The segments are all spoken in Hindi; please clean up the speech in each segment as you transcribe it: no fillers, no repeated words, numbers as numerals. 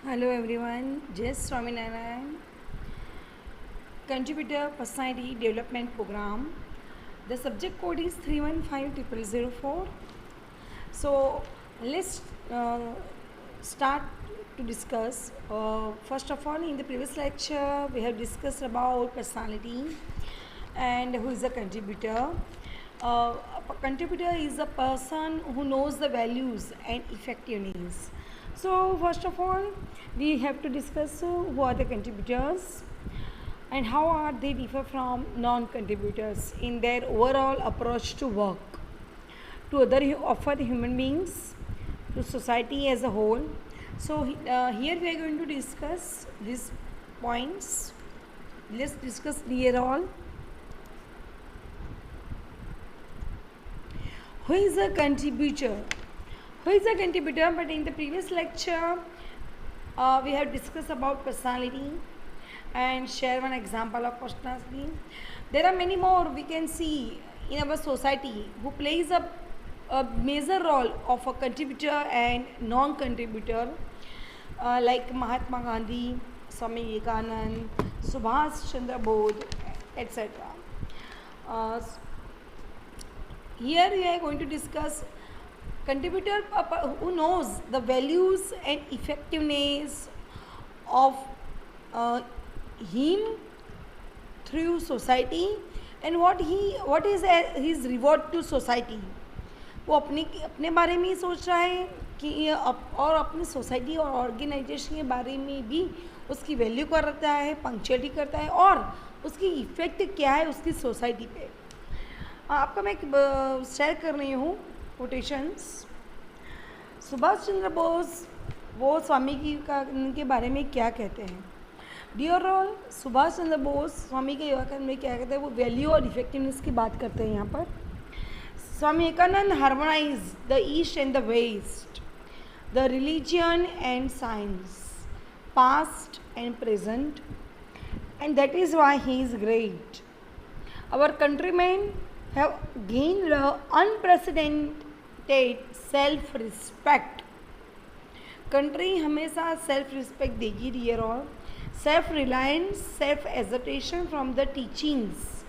Hello everyone, Jess Swaminarayan, Contributor Personality Development Program. The subject code is 315004. So let's start to discuss. First of all, in the previous lecture, we have discussed about personality and who is a contributor. A contributor is a person who knows the values and effectiveness. So first of all, we have to discuss who are the contributors and how are they differ from non-contributors in their overall approach to work, to other human beings, to society as a whole. So here we are going to discuss these points. Let's discuss here all. Who is a contributor? Who is a contributor? But in the previous lecture, we have discussed about personality and share one example of personality. There are many more we can see in our society who plays a major role of a contributor and non-contributor, like Mahatma Gandhi, Swami Vivekanand, Subhash Chandra Bose, etc. Uh, Here we are going to discuss contributor who knows the values and effectiveness of him through society and what is his reward to society. वो अपने बारे में ही सोच रहा है कि और अपनी सोसाइटी और ऑर्गेनाइजेशन के बारे में भी उसकी वैल्यू करता है, पंक्चुअलिटी करता है और उसकी इफ़ेक्ट क्या है उसकी सोसाइटी पे. आपका मैं शेयर कर रही हूँ कोटेशंस. सुभाष चंद्र बोस वो स्वामी की का के बारे में क्या कहते हैं. डियर ऑल, सुभाष चंद्र बोस स्वामी के विवेकानंद में क्या कहते हैं, वो वैल्यू और इफेक्टिवनेस की बात करते हैं यहाँ पर. Swami Vivekananda harmonise the east and the west, the religion and science, past and present, and that is why he is great. Our countrymen have gained unprecedented self-respect. Country हमेशा सेल्फ रिस्पेक्ट देगी dear all. Self reliance, self education from the teachings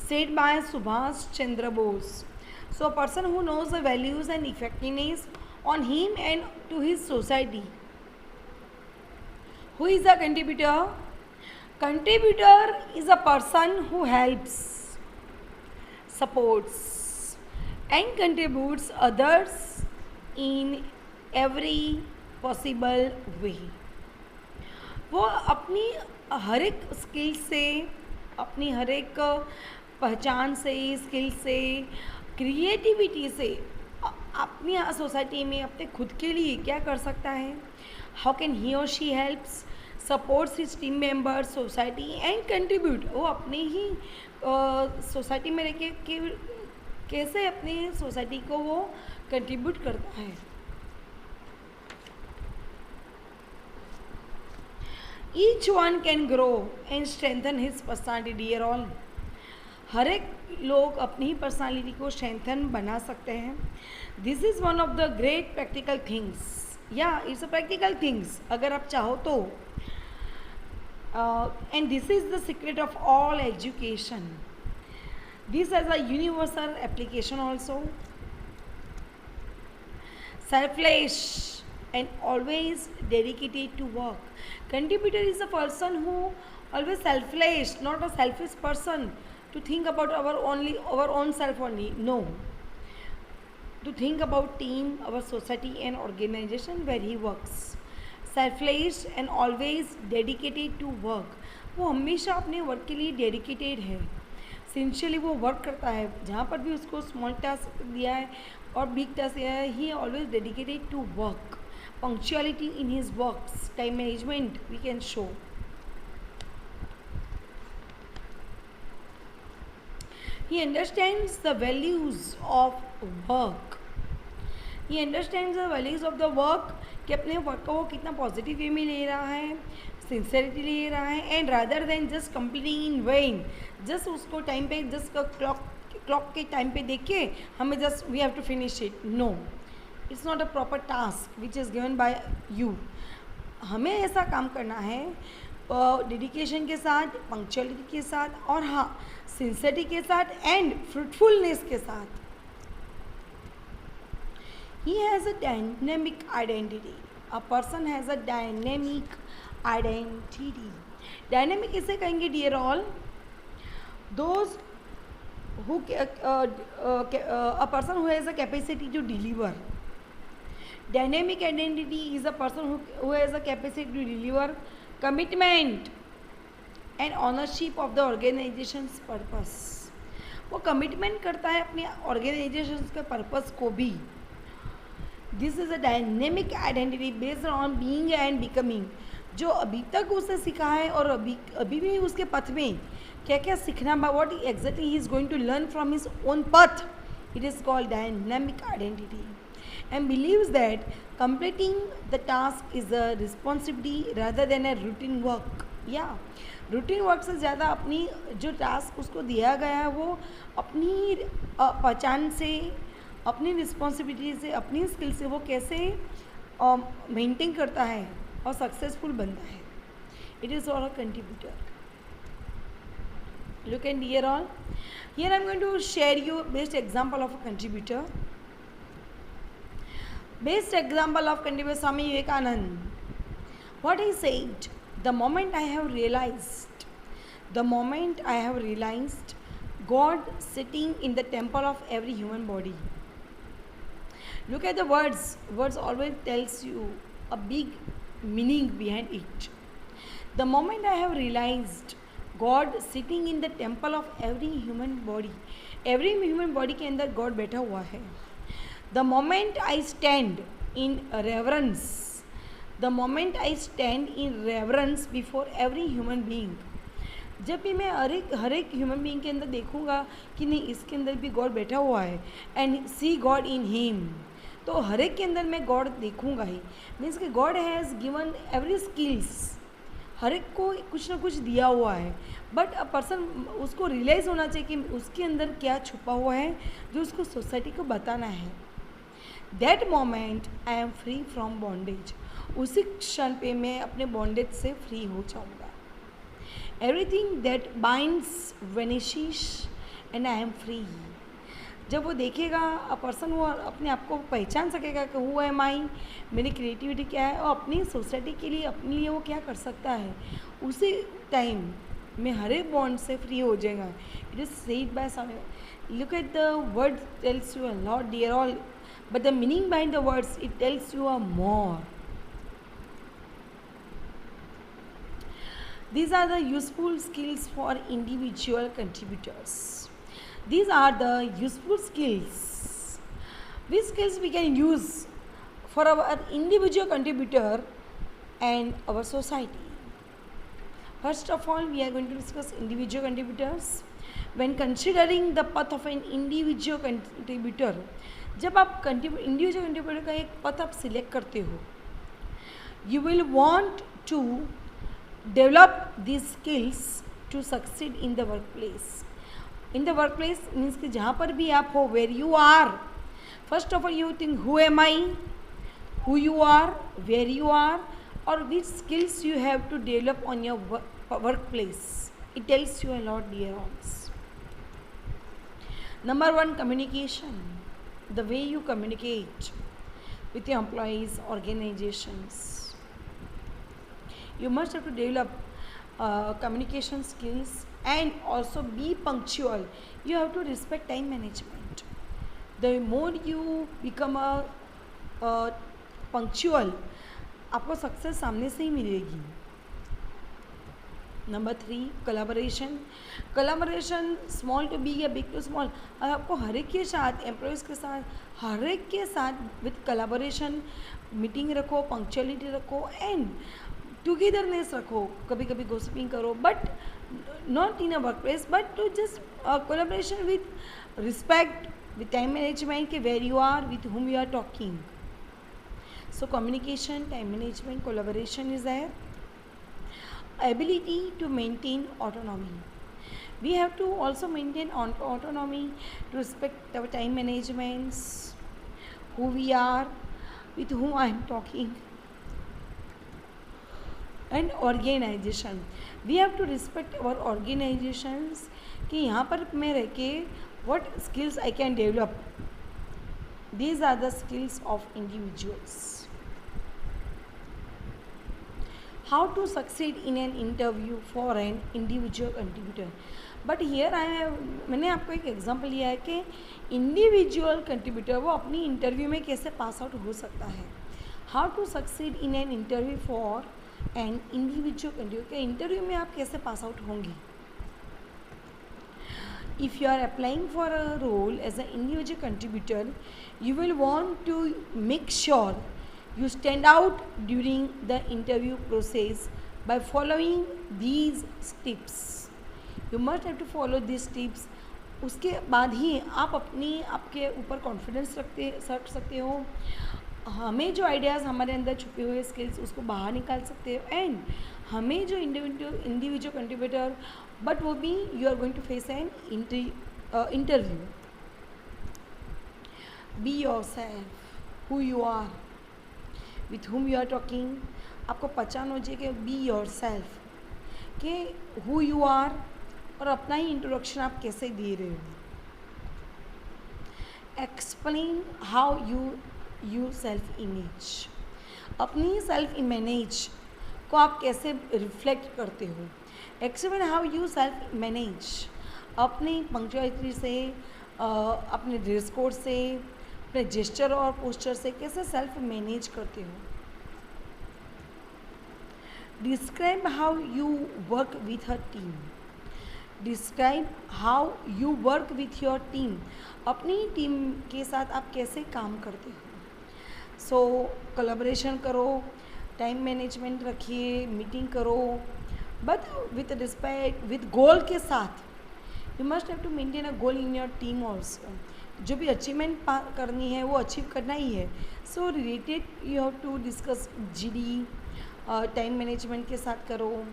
said by Subhash Chandra Bose. So a person who knows the values and effectiveness on him and to his society. Who is a contributor? Contributor is a person who helps, supports and contributes others in every possible way. वो अपनी हर एक स्किल से, अपनी हर एक पहचान से, स्किल से, क्रिएटिविटी से अपनी सोसाइटी में अपने खुद के लिए क्या कर सकता है. हाउ कैन ही और she helps, supports his team members, society and contribute. वो अपने ही सोसाइटी में रह के कैसे अपनी सोसाइटी को वो कंट्रीब्यूट करता है. Each one can grow and strengthen his personality dear all. हर एक लोग अपनी ही पर्सनालिटी को स्ट्रेंथन बना सकते हैं. This is one of the great practical things. या इट्स अ प्रैक्टिकल थिंग्स अगर आप चाहो तो. And this is the secret of all education. This has a universal application also. Selfless and always dedicated to work. Contributor is a person who always selfless, not a selfish person to think about our own self only. No, to think about team, our society and organization where he works. Selfless and always dedicated to work. वो हमेशा अपने वर्क के लिए डेडिकेटेड है. सिंसियरली वो वर्क करता है. जहाँ पर भी उसको स्मॉल टास्क दिया है और बिग टास्क दिया है, he always dedicated to work. Punctuality in his works, time management we can show. He understands the values of work. He understands the values of the work कि अपने वर्क को वो कितना पॉजिटिव वे में ले रहा है, सिंसियरिटी ले रहा है, and rather than just completing in vain. Just उसको टाइम पे जस्ट क्लॉक के टाइम पे देख के हमें just we have to finish it. No, it's not a proper task which is given by you. हमें ऐसा काम करना है डेडिकेशन के साथ, पंक्चुअलिटी के साथ और हाँ सिंसियरिटी के साथ एंड फ्रूटफुलनेस के साथ. He has a dynamic identity. A person has a dynamic identity. Dynamic इसे कहेंगे dear all. Those who a person who has a capacity to deliver. Dynamic identity is a person who has a capacity to deliver commitment and ownership of the organization's purpose. वो कमिटमेंट करता है अपनी ऑर्गेनाइजेशन के पर्पस को भी. This is a dynamic identity based on being and becoming. जो अभी तक उसे सीखा है और अभी भी उसके पथ में क्या क्या सीखना, what exactly he is going to learn from his own path, it is called dynamic identity. And believes that completing the task is a responsibility rather than a routine work. या रूटीन वर्क से ज़्यादा अपनी जो टास्क उसको दिया गया है वो अपनी पहचान से, अपनी रिस्पॉन्सिबिलिटी से, अपनी स्किल से वो कैसे मेंटेन करता है और सक्सेसफुल बनता है. It is all a contributor. Look and here all. Here I am going to share you best example of a contributor. Best example of contributor Swami Vivekananda. What he said, the moment I have realized God sitting in the temple of every human body. Look at the words. Words always tells you a big meaning behind it. The moment I have realized God sitting in the temple of every human body. Every human body के अंदर God बैठा हुआ है. The moment I stand in reverence. The moment I stand in reverence before every human being. जब भी मैं हर एक ह्यूमन बीइंग के अंदर देखूंगा कि नहीं इसके अंदर भी गॉड बैठा हुआ है and see god in him, तो हर एक के अंदर मैं गॉड देखूंगा ही. मीन्स कि god has given every skills. हर एक को कुछ ना कुछ दिया हुआ है, बट अ पर्सन उसको रियलाइज़ होना चाहिए कि उसके अंदर क्या छुपा हुआ है जो उसको सोसाइटी को बताना है. That moment I am free from bondage. उसी क्षण पे मैं अपने बॉन्डेज से फ्री हो जाऊंगा. Everything that binds vanishes and I am free. जब वो देखेगा अ पर्सन, वो अपने आप को पहचान सकेगा कि हु एम आई, मेरी क्रिएटिविटी क्या है और अपनी सोसाइटी के लिए अपने लिए वो क्या कर सकता है, उसी टाइम में हर एक बॉन्ड से फ्री हो जाएगा. It is said by Swami. Look at the word tells you a lot dear all, but the meaning behind the words it tells you a more. These are the useful skills for individual contributors. These are the useful skills. Which skills we can use for our individual contributor and our society. First of all, we are going to discuss individual contributors. When considering the path of an individual contributor, जब आप individual contributor का एक पथ आप सिलेक्ट करते हो, you will want to develop these skills to succeed in the workplace. In the workplace means कि जहाँ पर भी आप हो, where you are, first of all you think who am I, who you are, where you are, or which skills you have to develop on your workplace. It tells you a lot, dear ones. Number one, communication. The way you communicate with your employees, organizations. You must have to develop communication skills and also be punctual. You have to respect time management. The more you become a punctual, आपको सक्सेस सामने से ही मिलेगी. Number 3, collaboration. Collaboration small to big या बिग टू स्मॉल. आपको हर एक के साथ, एम्प्लॉयज़ के साथ, हर एक के साथ विथ कोलैबोरेशन मीटिंग रखो, पंक्चुअलिटी रखो एंड टुगेदरनेस रखो. कभी कभी गोसिपिंग करो, but not in a work place, but to just collaboration with respect, with time management के where you are, with whom you are talking. So communication, time management, collaboration is there. Ability to maintain autonomy. We have to also maintain autonomy to respect our time managements, who we are, with whom I am talking. And organization. We have to respect our organizations कि यहाँ पर मैं रह के what skills I can develop. These are the skills of individuals. How to succeed in an interview for an individual contributor. But here मैंने आपको एक एग्जांपल लिया है कि इंडिविजुअल कंट्रीब्यूटर वो अपनी इंटरव्यू में कैसे पास आउट हो सकता है. How to succeed in an interview for an individual contributor. के इंटरव्यू में आप कैसे पास आउट होंगे. If you are applying for a role as an individual contributor, you will want to make sure you stand out during the interview process by following these tips. You must have to follow these tips. उसके बाद ही आप आपके ऊपर कॉन्फिडेंस रख सकते हो. हमें जो आइडियाज़ हमारे अंदर छुपे हुए स्किल्स उसको बाहर निकाल सकते हो. एंड हमें जो इंडिविजुअल कंट्रीब्यूटर बट वो भी you are going to face an interview. Be your self who you are with whom you are talking. आपको पहचान हो जाए कि बी योर सेल्फ कि हु यू आर और अपना ही इंट्रोडक्शन आप कैसे दे रहे हो. Explain how you self image. अपनी सेल्फ इमेज को आप कैसे रिफ्लेक्ट करते हो. Explain how you self manage. अपनी पंक्चुअलिटी से अपने ड्रेस कोड से अपने जेस्चर और पोस्चर से कैसे सेल्फ मैनेज करते हो. Describe how you work with a team. Describe how you work with your team. अपनी टीम के साथ आप कैसे काम करते हो. सो कोलैबोरेशन करो, टाइम मैनेजमेंट रखिए, मीटिंग करो, but with respect with goal के साथ. You must have to maintain a goal in your team also. जो भी अचीवमेंट करनी है वो अचीव करना ही है. So related you have to discuss GD time management के साथ करो.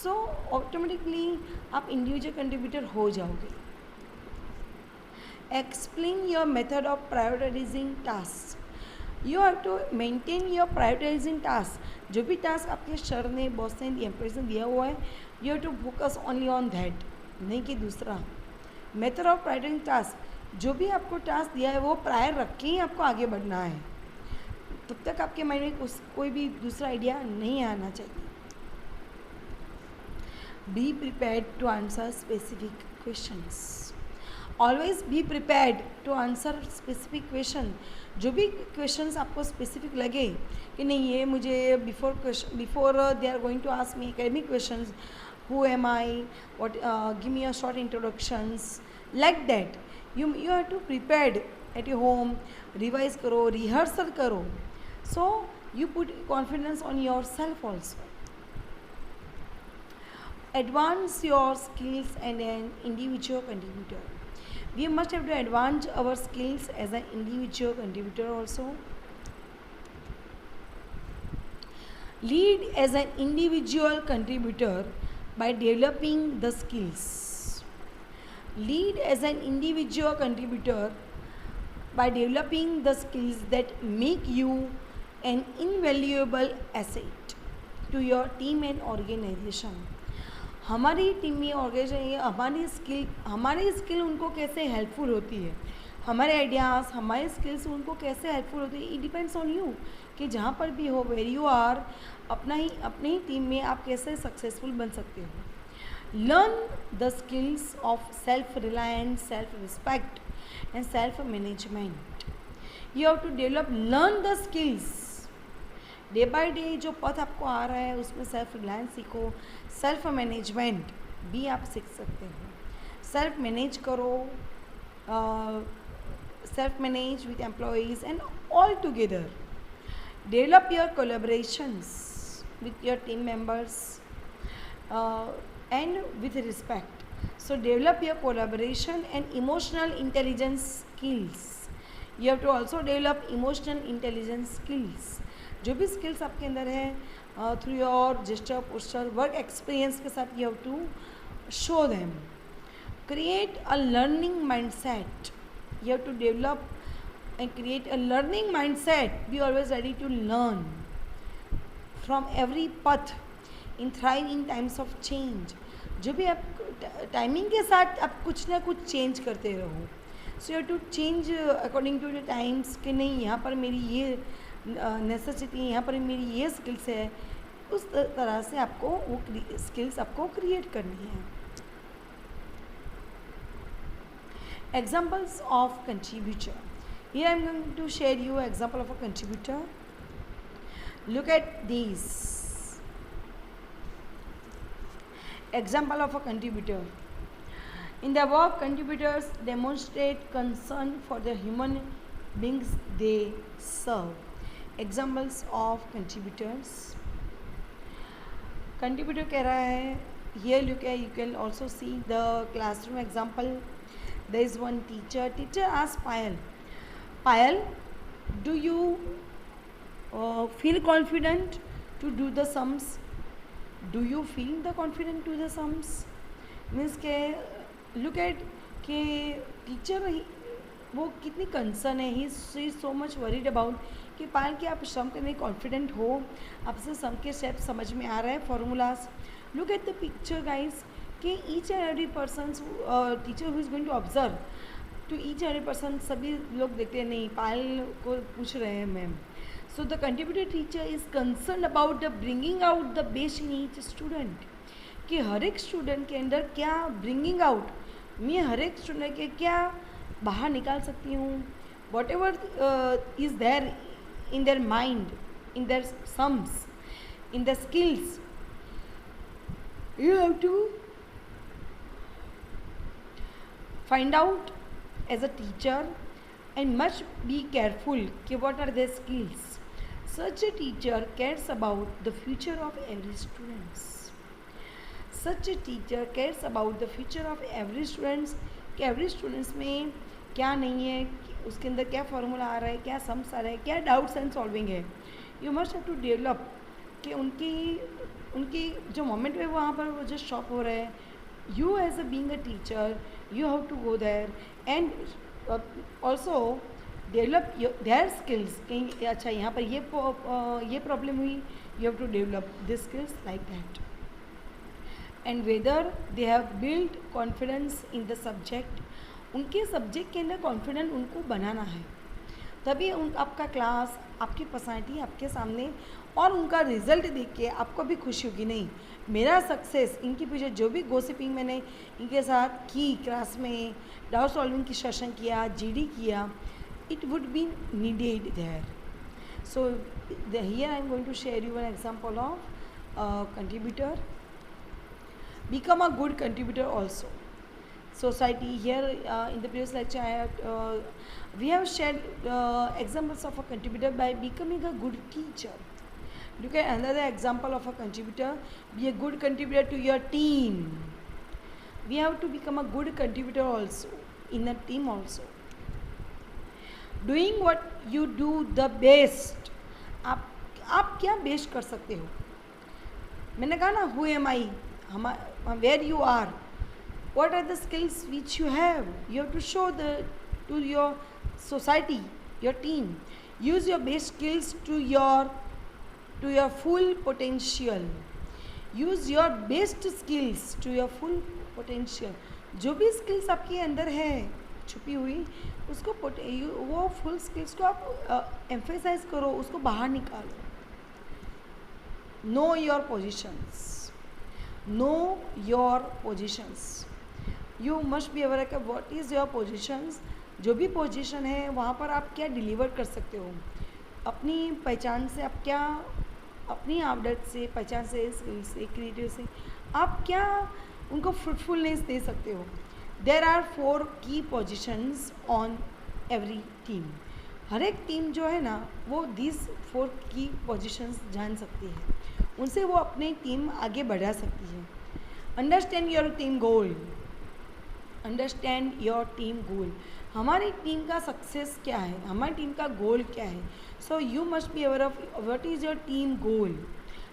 सो ऑटोमेटिकली आप इंडिविजुअल कंट्रीब्यूटर हो जाओगे. Explain your method of prioritising task. You have to maintain your prioritising task. जो भी टास्क आपके सर ने बॉस ने एम्प्लॉयज ने दिया हुआ है you have to focus only on that, नहीं कि दूसरा. Method of prioritising task. जो भी आपको टास्क दिया है वो प्रायर रख के ही आपको आगे बढ़ना है. तब तक आपके माइंड में कोई भी दूसरा आइडिया नहीं आना चाहिए. Be prepared to answer specific questions. Always be prepared to answer specific question. जो भी क्वेश्चंस आपको स्पेसिफिक लगे कि नहीं ये मुझे before they are going to ask me academic questions, who am I, what, give me a short introductions, like that you have to prepared at your home. Revise करो, रिहर्सल करो. So you put confidence on your self also. Advance your skills and an individual contributor. We must have to advance our skills as an individual contributor also. Lead as an individual contributor by developing the skills. Lead as an individual contributor by developing the skills that make you an invaluable asset to your team and organization. हमारी टीम में ऑर्गेनाइजेशन हमारी स्किल उनको कैसे हेल्पफुल होती है. हमारे आइडियाज़ हमारे स्किल्स उनको कैसे हेल्पफुल होती है. इट डिपेंड्स ऑन यू कि जहाँ पर भी हो वेर यू आर अपने ही टीम में आप कैसे सक्सेसफुल बन सकते हो. Learn the skills of self reliance, self respect and self management. You have to develop learn the skills. Day by day जो पथ आपको आ रहा है उसमें सेल्फ रिलायंस सीखो. सेल्फ मैनेजमेंट भी आप सीख सकते हो. सेल्फ मैनेज करो, self manage with employees and all together. Develop your collaborations with your team members and with respect. So develop your collaboration and emotional intelligence skills. You have to also develop emotional intelligence skills. जो भी स्किल्स आपके अंदर है through your gesture, posture, work experience के साथ you have to show them. Create a learning mindset. You have to develop and create a learning mindset. Be always ready to learn from every path. In thrive in times of change. जो भी आप टाइमिंग के साथ आप कुछ ना कुछ चेंज करते रहो। So you to change according to the times कि नहीं यहाँ पर मेरी ये नेसेसिटी है, यहाँ पर मेरी ये स्किल्स है, उस तरह से आपको वो स्किल्स आपको क्रिएट करनी है। Examples of contributor. Here I am going to share you an example of a contributor. Look at these. Example of a contributor. In the above, contributors demonstrate concern for the human beings they serve. Examples of contributors. Contributor कह रहा है, here you can also see the classroom example. There is one teacher. Teacher asked Payal, Payal, do you feel confident to do the sums? Do you feel the confident to the sums? Means के look at के teacher वो कितनी कंसर्न है, he is so much worried about कि पायल कि आप सम करने कॉन्फिडेंट हो, आपसे सम के स्टेप समझ में आ रहा है, formulas. Look at the picture guys कि each and every person teacher who is going to observe to each and every person, सभी लोग देखते हैं नहीं पायल को पूछ रहे हैं ma'am. So the contributor teacher is concern about the bringing out the best in each student, कि हर एक स्टूडेंट के अंदर क्या ब्रिंगिंग आउट, मैं हर एक स्टूडेंट के क्या बाहर निकाल सकती हूँ, whatever is there in their mind, in their sums, in the skills, you have to find out as a teacher and must be careful कि what are their skills. Such a teacher cares about the future of every students. Such a teacher cares about the future of every students, कि every students में क्या नहीं है, उसके अंदर क्या फॉर्मूला आ रहा है, क्या सम्स आ रहा है, क्या डाउट्स एंड सॉल्विंग है। You must have to develop कि उनकी जो मोमेंट में वहाँ पर वो जो शॉप हो रहा है, you as a being a teacher you have to go there and also develop their skills कहीं अच्छा यहाँ पर ये प्रॉब्लम हुई, you have to develop these skills like that, and whether they have built confidence in the subject, उनके सब्जेक्ट के अंदर कॉन्फिडेंट उनको बनाना है, तभी आपका क्लास, आपकी पर्सनैलिटी आपके सामने, और उनका रिजल्ट देख के आपको भी खुशी होगी, नहीं मेरा सक्सेस, इनके पीछे जो भी गोसिपिंग मैंने इनके साथ की क्लास में, डाउट सॉल्विंग की सेशन किया, जीडी किया, it would be needed there. So here I am going to share you an example of contributor. Become a good contributor also society. Here in the previous lecture we have shared examples of a contributor by becoming a good teacher. Look at another example of a contributor. Be a good contributor to your team. We have to become a good contributor also in a team also. Doing what you do the best. आप क्या बेस्ट कर सकते हो, मैंने कहा ना who am I, where you are, what are the skills which you have to show to your society, your team. Use your best skills to your full potential. Use your best skills to your full potential. जो भी स्किल्स आपके अंदर है छुपी हुई, उसको वो फुल स्किल्स को आप एम्फेसाइज करो, उसको बाहर निकालो। Know your positions, know your positions, you must be aware कि व्हाट इज़ योर पोजिशंस। जो भी पोजीशन है वहाँ पर आप क्या डिलीवर कर सकते हो, अपनी पहचान से आप क्या, अपनी आदत से, पहचान से, स्किल से, क्रिएटिव से आप क्या उनको फ्रूटफुलनेस दे सकते हो। देयर आर 4 की पोजिशंस ऑन एवरी टीम। हर एक टीम जो है ना वो दिस 4 की पोजिशंस जान सकती है, उनसे वो अपनी टीम आगे बढ़ा सकती है। Understand your team goal, understand your team गोल। हमारी टीम का सक्सेस क्या है, हमारी टीम का गोल क्या है। So you must be aware of what is your team goal,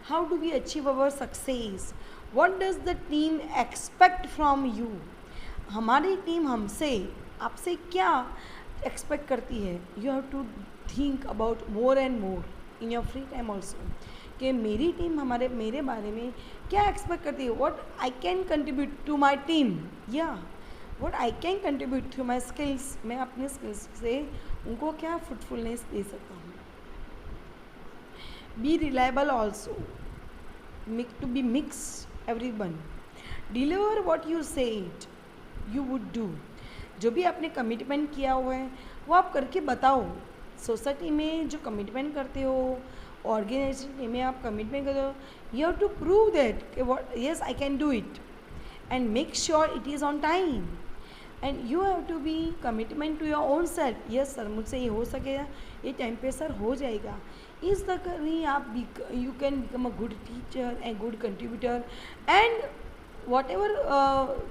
how do we achieve our success, what does the team expect from you. हमारी टीम हमसे, आपसे क्या एक्सपेक्ट करती है। You have to think about more and more in your free time also, कि मेरी टीम मेरे बारे में क्या एक्सपेक्ट करती है, what I can contribute to my team, या what I can contribute to my skills, मैं अपने स्किल्स से उनको क्या फ्रूटफुलनेस दे सकता हूँ. B reliable also, to be mix everyone, deliver what you said you would do. जो भी आपने कमिटमेंट किया हुआ है वो आप करके बताओ. सोसाइटी में जो कमिटमेंट करते हो, ऑर्गेनाइजेशन में आप कमिटमेंट करते हो, you have to prove that what yes I can do it and make sure it is on time. And you have to be commitment to your own self. Yes sir, मुझसे ये हो सकेगा, ये टाइम पे सर हो जाएगा. इस तरह ही आप you can become a good teacher and good contributor and whatever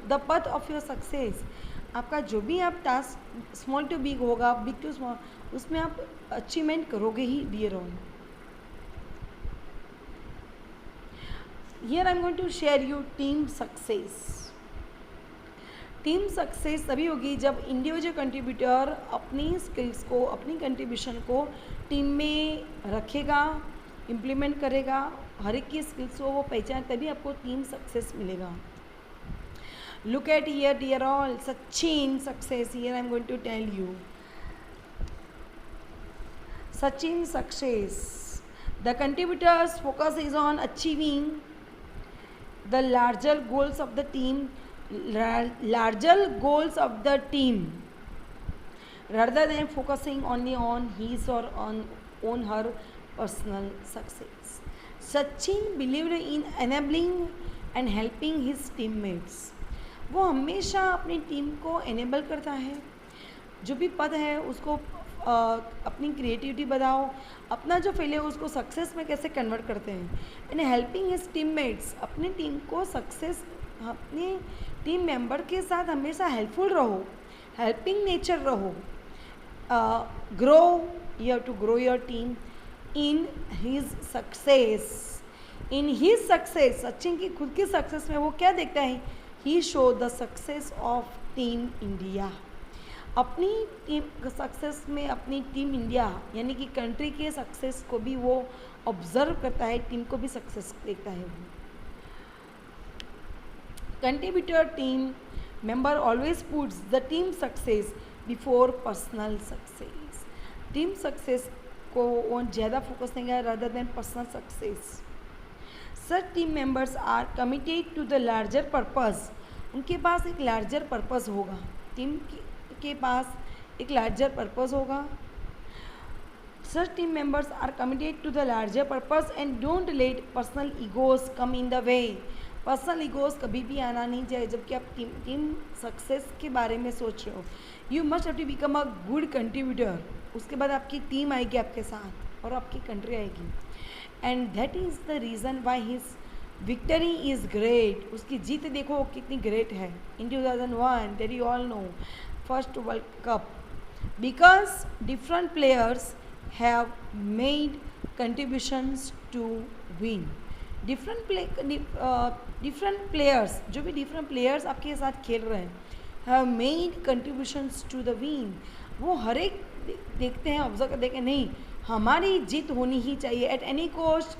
the path of your success. आपका जो भी आप टास्क स्मॉल टू बिग होगा, बिग टू स्मॉल, उसमें आप अचीवमेंट करोगे ही dear all. Here I am going to share you team success. Team success तभी होगी जब इंडिविजुअल कंट्रीब्यूटर अपनी स्किल्स को, अपनी कंट्रीब्यूशन को टीम में रखेगा, इम्प्लीमेंट करेगा, हर एक की स्किल्स को वो पहचान, तभी आपको टीम सक्सेस मिलेगा. Look at here, dear all, Sachin success. Here I am going to tell you. Sachin success. The contributors' focus is on achieving the larger goals of the team, rather than focusing only on his or on her personal success. Sachin believed in enabling and helping his teammates. वो हमेशा अपनी टीम को एनेबल करता है, जो भी पद है उसको अपनी क्रिएटिविटी बढ़ाओ, अपना जो फेलियर उसको सक्सेस में कैसे कन्वर्ट करते हैं. एंड हेल्पिंग हिज टीममेट्स, अपनी टीम को सक्सेस, अपने टीम मेंबर के साथ हमेशा हेल्पफुल रहो, हेल्पिंग नेचर रहो. Grow, you have to grow your team in his success. In his success, Sachin की खुद की सक्सेस में वो क्या देखता है, he showed the success of team India. अपनी टीम सक्सेस में अपनी टीम इंडिया यानी कि कंट्री के सक्सेस को भी वो ऑब्जर्व करता है, टीम को भी सक्सेस देखता है. वो contributor team member always puts the team success before personal success. Team success को वो ज़्यादा फोकस नहीं करेगा rather than personal success. Such team members are committed to the larger purpose. उनके पास एक लार्जर पर्पस होगा, टीम के पास एक लार्जर पर्पस होगा. Such team members are committed to the larger purpose and don't let personal egos come in the way. Personal egos कभी भी आना नहीं चाहिए जबकि आप टीम सक्सेस के बारे में सोच रहे हो. You must have to become a good contributor. उसके बाद आपकी टीम आएगी आपके साथ और आपकी कंट्री आएगी. And that is the reason why his victory is great. उसकी जीत देखो कितनी ग्रेट है. In 2001 that you all know, first world cup, because different players have made contributions to win. Different players, जो भी डिफरेंट प्लेयर्स आपके साथ खेल रहे हैं, have made contributions to the win. वो हर एक देखते हैं, ऑब्जर्व कर देखें, नहीं हमारी जीत होनी ही चाहिए at any cost.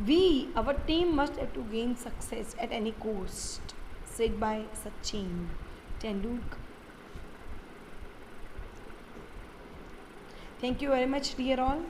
We our team must have to gain success at any cost. Said by Sachin Tendulkar. Thank you very much dear all.